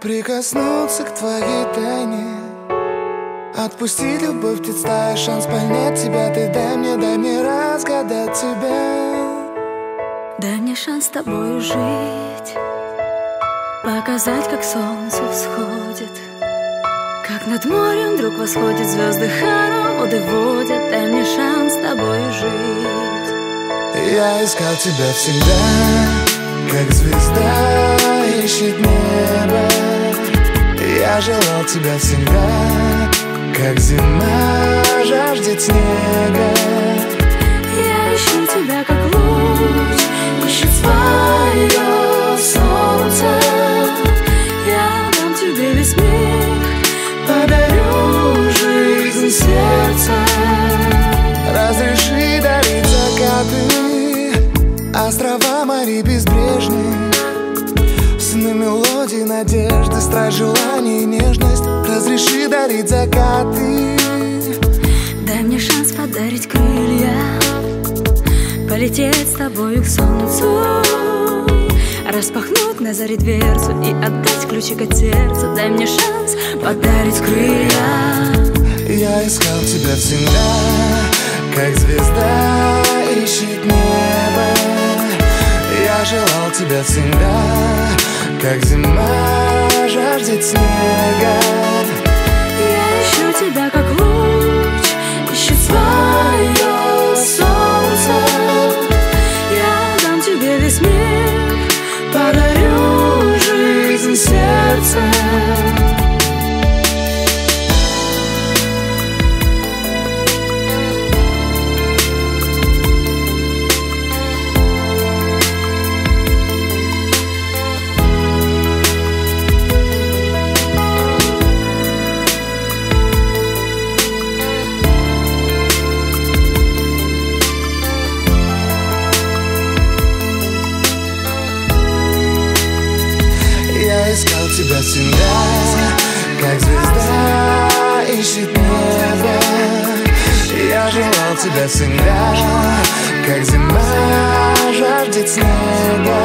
Прикоснуться к твоей тайне, отпустить любовь, представь шанс понять тебя. Ты дай мне разгадать тебя. Дай мне шанс с тобою жить, показать, как солнце всходит, как над морем вдруг восходят звезды, хороводы водят. Дай мне шанс с тобою жить. Я искал тебя всегда, как звезда ищет небо. Я желал тебя всегда, как зима жаждет снега. Я ищу тебя, как луч ищет свое солнце. Я дам тебе весь мир, подарю жизнь сердца. Разреши дарить закаты, острова, моря безбрежные, сны, мелодии, надежды, страсть, желание и нежность. Разреши дарить закаты. Дай мне шанс подарить крылья, полететь с тобою к солнцу, распахнуть на заре дверцу и отдать ключик от сердца. Дай мне шанс подарить крылья. Я искал тебя всегда, как звезда ищет небо. Я желал тебя всегда, как зима жаждет снега. Я ищу тебя, как луч ищет свое солнце. Я дам тебе весь мир, подарю жизнь сердца. Я искал тебя всегда, как звезда ищет небо. Я желал тебя всегда, как зима жаждет снега.